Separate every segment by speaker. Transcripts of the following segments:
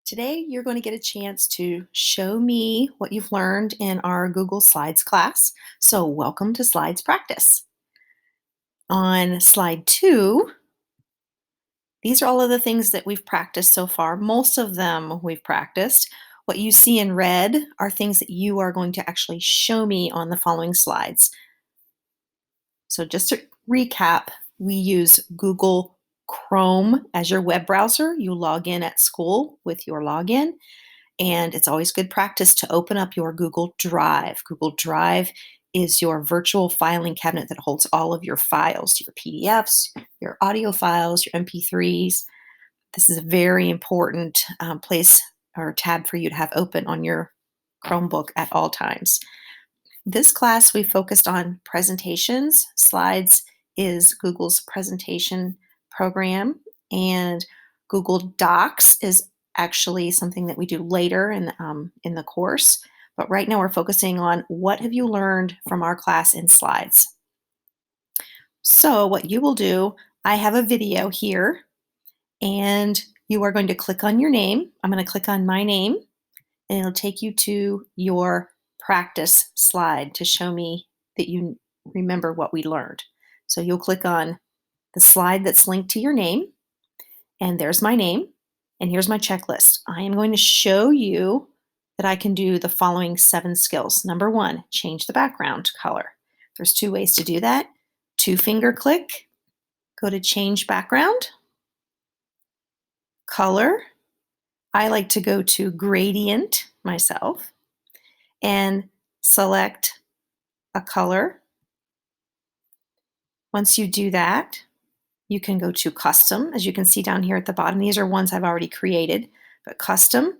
Speaker 1: Today, you're going to get a chance to show me what you've learned in our Google Slides class. So, welcome to Slides Practice. On slide 2, these are all of the things that we've practiced so far. Most of them we've practiced. What you see in red are things that you are going to actually show me on the following slides. So, just to recap, we use Google Chrome as your web browser. You log in at school with your login. And it's always good practice to open up your Google Drive. Google Drive is your virtual filing cabinet that holds all of your files, your PDFs, your audio files, your MP3s. This is a very important place or tab for you to have open on your Chromebook at all times. This class, we focused on presentations. Slides is Google's presentation program, and Google Docs is actually something that we do later in the course. But right now, we're focusing on what have you learned from our class in slides. So, what you will do, I have a video here, and you are going to click on your name. I'm going to click on my name, and it'll take you to your practice slide to show me that you remember what we learned. So you'll click on the slide that's linked to your name, and there's my name, and here's my checklist. I am going to show you that I can do the following 7 skills. Number 1, change the background color. There's 2 ways to do that. 2-finger click, go to change background, color. I like to go to gradient myself and select a color. Once you do that, you can go to custom. As you can see down here at the bottom, these are ones I've already created, but custom,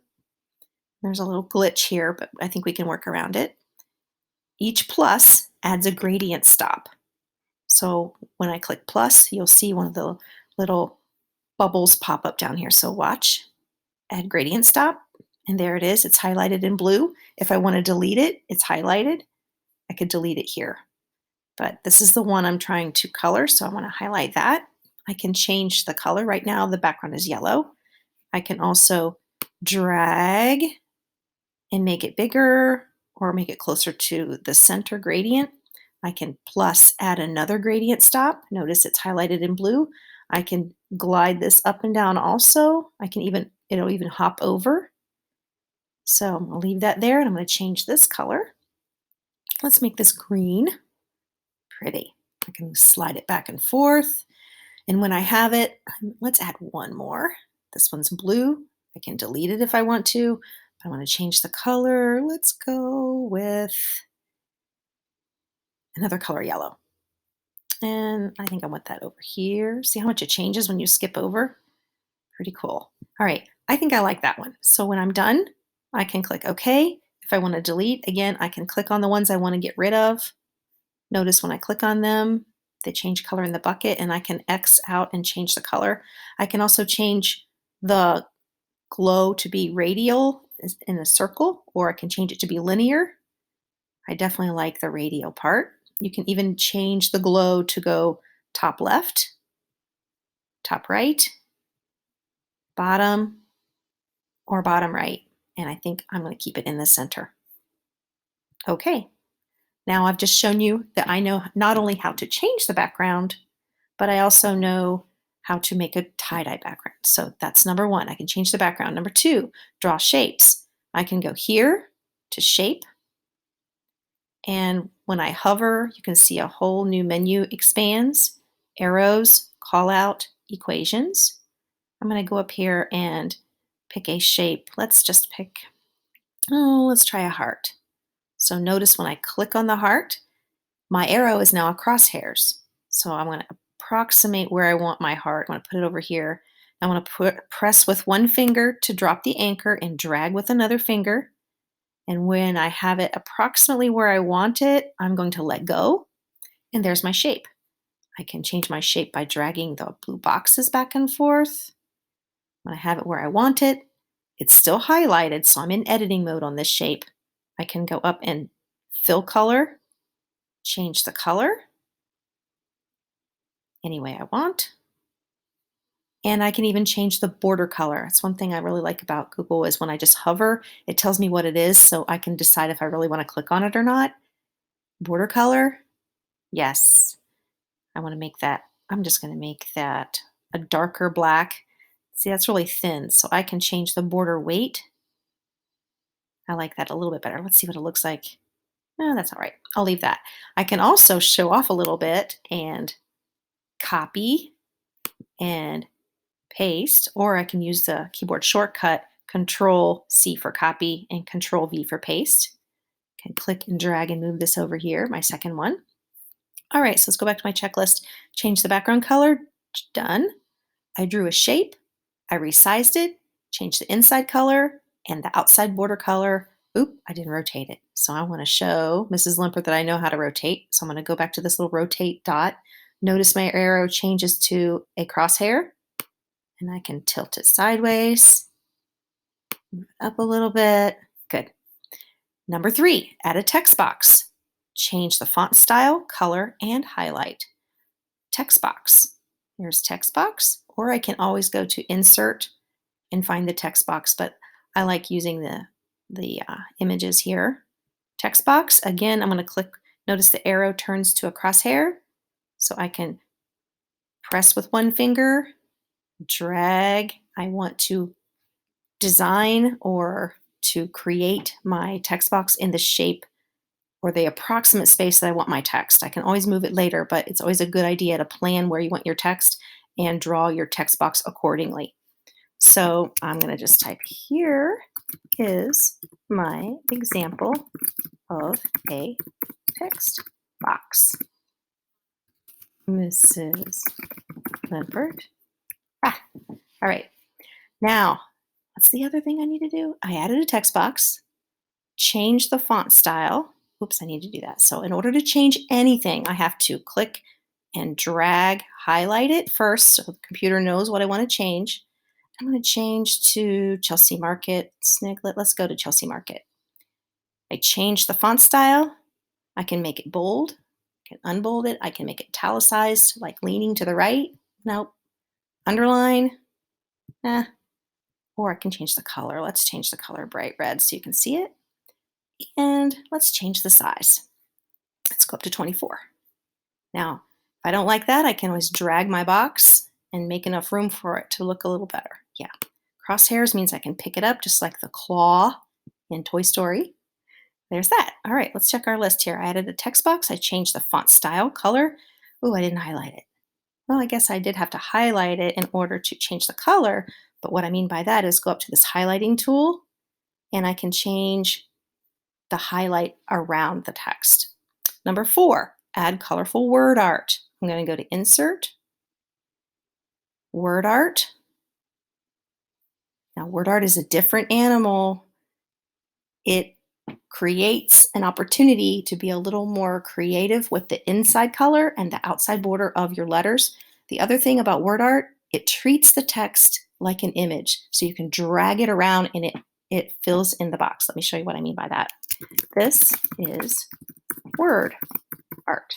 Speaker 1: there's a little glitch here, but I think we can work around it. Each plus adds a gradient stop. So when I click plus, you'll see one of the little bubbles pop up down here. So watch, add gradient stop, and there it is. It's highlighted in blue. If I want to delete it, it's highlighted. I could delete it here. But this is the one I'm trying to color, so I want to highlight that. I can change the color. Right now, the background is yellow. I can also drag and make it bigger or make it closer to the center gradient. I can plus add another gradient stop. Notice it's highlighted in blue. I can glide this up and down also. It'll even hop over. So I'm going to leave that there, and I'm going to change this color. Let's make this green. Pretty. I can slide it back and forth. And when I have it, let's add one more. This one's blue. I can delete it if I want to. I want to change the color. Let's go with another color, yellow. And I think I want that over here. See how much it changes when you skip over? Pretty cool. All right, I think I like that one. So when I'm done, I can click OK. If I want to delete, again, I can click on the ones I want to get rid of. Notice when I click on them, they change color in the bucket, and I can X out and change the color. I can also change the glow to be radial in a circle, or I can change it to be linear. I definitely like the radial part. You can even change the glow to go top left, top right, bottom, or bottom right. And I think I'm going to keep it in the center. Okay. Now I've just shown you that I know not only how to change the background, but I also know how to make a tie-dye background. So that's number 1. I can change the background. Number 2, draw shapes. I can go here to shape. And when I hover, you can see a whole new menu expands. Arrows, call out, equations. I'm going to go up here and pick a shape. Let's try a heart. So notice when I click on the heart, my arrow is now a crosshairs. So I'm going to approximate where I want my heart. I want to put it over here. I want to press with one finger to drop the anchor and drag with another finger. And when I have it approximately where I want it, I'm going to let go. And there's my shape. I can change my shape by dragging the blue boxes back and forth. When I have it where I want it, it's still highlighted, so I'm in editing mode on this shape. I can go up and fill color, change the color any way I want. And I can even change the border color. That's one thing I really like about Google is when I just hover, it tells me what it is so I can decide if I really want to click on it or not. Border color, yes. I want to make that, I'm just going to make that a darker black. See, that's really thin, so I can change the border weight. I like that a little bit better. Let's see what it looks like. No, that's all right. I'll leave that. I can also show off a little bit and copy and paste, or I can use the keyboard shortcut Control C for copy and Control V for paste. Can click and drag and move this over here, my second one. All right, so let's go back to my checklist. Change the background color, done. I drew a shape, I resized it, changed the inside color and the outside border color. Oop, I didn't rotate it. So I want to show Mrs. Limper that I know how to rotate. So I'm going to go back to this little rotate dot. Notice my arrow changes to a crosshair and I can tilt it sideways, move it up a little bit. Good. Number 3, add a text box. Change the font style, color, and highlight. Text box. Here's text box, or I can always go to insert and find the text box, but I like using the images here. Text box, again, I'm going to click, notice the arrow turns to a crosshair, so I can press with one finger, drag. I want to design or to create my text box in the shape or the approximate space that I want my text. I can always move it later, but it's always a good idea to plan where you want your text and draw your text box accordingly. So I'm going to just type, here is my example of a text box. Mrs. Limpert. All right. Now, what's the other thing I need to do? I added a text box, change the font style. Oops, I need to do that. So in order to change anything, I have to click and drag, highlight it first so the computer knows what I want to change. I'm going to change to Chelsea Market Sniglet. Let's go to Chelsea Market. I change the font style. I can make it bold. I can unbold it. I can make it italicized, like leaning to the right. Nope. Underline. Or I can change the color. Let's change the color bright red so you can see it. And let's change the size. Let's go up to 24. Now, if I don't like that, I can always drag my box and make enough room for it to look a little better. Yeah. Crosshairs means I can pick it up just like the claw in Toy Story. There's that. All right, let's check our list here. I added a text box. I changed the font style, color. Oh, I didn't highlight it. Well, I guess I did have to highlight it in order to change the color. But what I mean by that is go up to this highlighting tool and I can change the highlight around the text. Number 4, add colorful word art. I'm going to go to Insert, Word Art. Now, word art is a different animal. It creates an opportunity to be a little more creative with the inside color and the outside border of your letters. The other thing about word art, it treats the text like an image. So you can drag it around and it fills in the box. Let me show you what I mean by that. This is word art.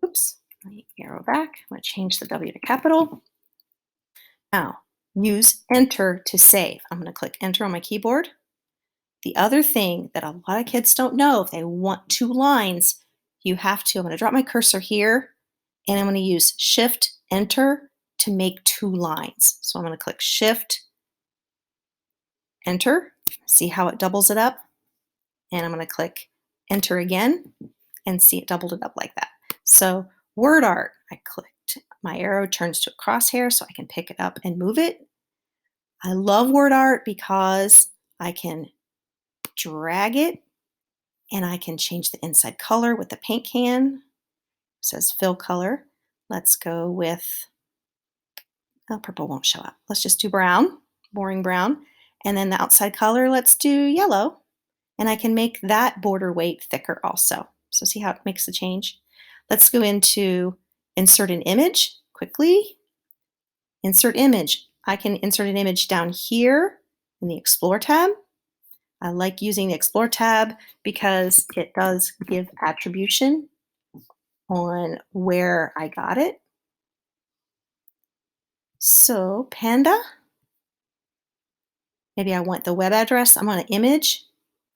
Speaker 1: Oops, let me arrow back. I'm going to change the W to capital. Now, use Enter to save. I'm going to click Enter on my keyboard. The other thing that a lot of kids don't know, if they want 2 lines, you have to, I'm going to drop my cursor here, and I'm going to use Shift Enter to make 2 lines. So I'm going to click Shift Enter, see how it doubles it up, and I'm going to click Enter again, and see it doubled it up like that. So word art, I clicked, my arrow turns to a crosshair so I can pick it up and move it. I love word art because I can drag it and I can change the inside color with the paint can. It says fill color. Let's go with, oh, purple won't show up. Let's just do brown, boring brown. And then the outside color, let's do yellow. And I can make that border weight thicker also. So see how it makes the change? Let's go into insert an image quickly. Insert image. I can insert an image down here in the Explore tab. I like using the Explore tab because it does give attribution on where I got it. So panda, maybe I want the web address. I'm on an image.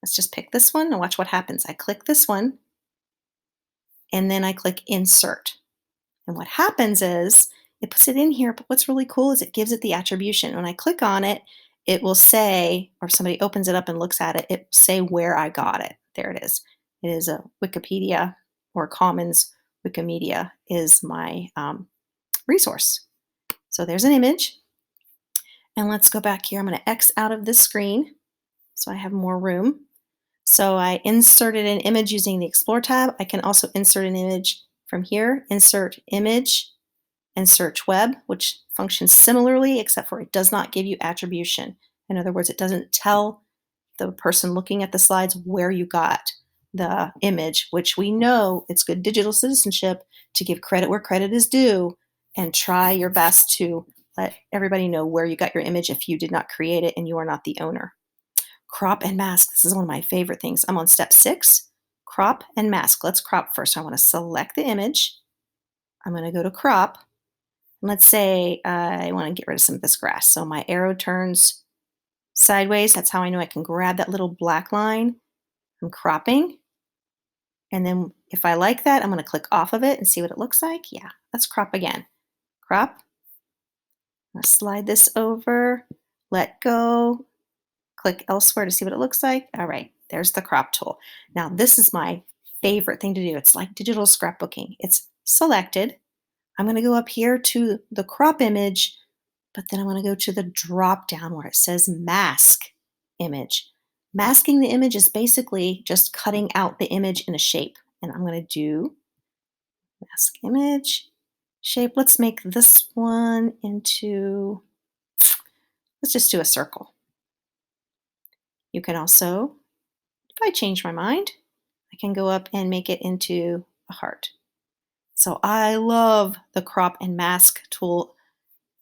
Speaker 1: Let's just pick this one and watch what happens. I click this one and then I click insert. And what happens is it puts it in here, but what's really cool is it gives it the attribution. When I click on it, it will say, or if somebody opens it up and looks at it, it will say where I got it. There it is. It is a Wikipedia or Commons Wikimedia is my resource. So there's an image. And let's go back here. I'm going to X out of this screen so I have more room. So I inserted an image using the Explore tab. I can also insert an image from here, insert image, and search web, which functions similarly, except for it does not give you attribution. In other words, it doesn't tell the person looking at the slides where you got the image, which we know it's good digital citizenship to give credit where credit is due and try your best to let everybody know where you got your image if you did not create it and you are not the owner. Crop and mask. This is one of my favorite things. I'm on step 6, crop and mask. Let's crop first. I want to select the image. I'm going to go to crop. Let's say I want to get rid of some of this grass. So my arrow turns sideways. That's how I know I can grab that little black line. I'm cropping. And then if I like that, I'm going to click off of it and see what it looks like. Yeah, let's crop again. Crop. I'm going to slide this over, let go, click elsewhere to see what it looks like. All right, there's the crop tool. Now this is my favorite thing to do. It's like digital scrapbooking. It's selected. I'm going to go up here to the crop image, but then I'm going to go to the drop down where it says mask image. Masking the image is basically just cutting out the image in a shape. And I'm going to do mask image shape. Let's make this one into, let's just do a circle. You can also, if I change my mind, I can go up and make it into a heart. So I love the crop and mask tool,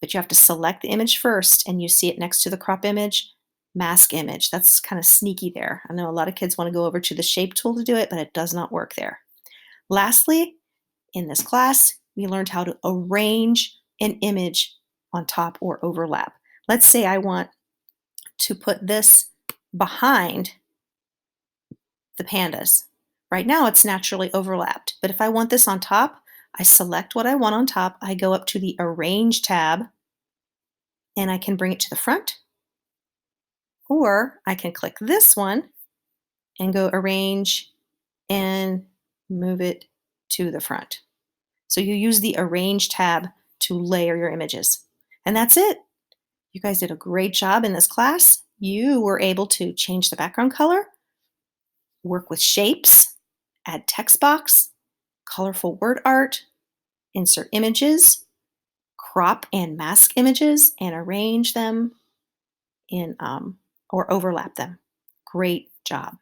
Speaker 1: but you have to select the image first and you see it next to the crop image, mask image. That's kind of sneaky there. I know a lot of kids want to go over to the shape tool to do it, but it does not work there. Lastly, in this class, we learned how to arrange an image on top or overlap. Let's say I want to put this behind the pandas. Right now it's naturally overlapped, but if I want this on top, I select what I want on top, I go up to the Arrange tab, and I can bring it to the front, or I can click this one and go Arrange and move it to the front. So you use the Arrange tab to layer your images. And that's it. You guys did a great job in this class. You were able to change the background color, work with shapes, add text box, colorful word art, insert images, crop and mask images, and arrange them in or overlap them. Great job.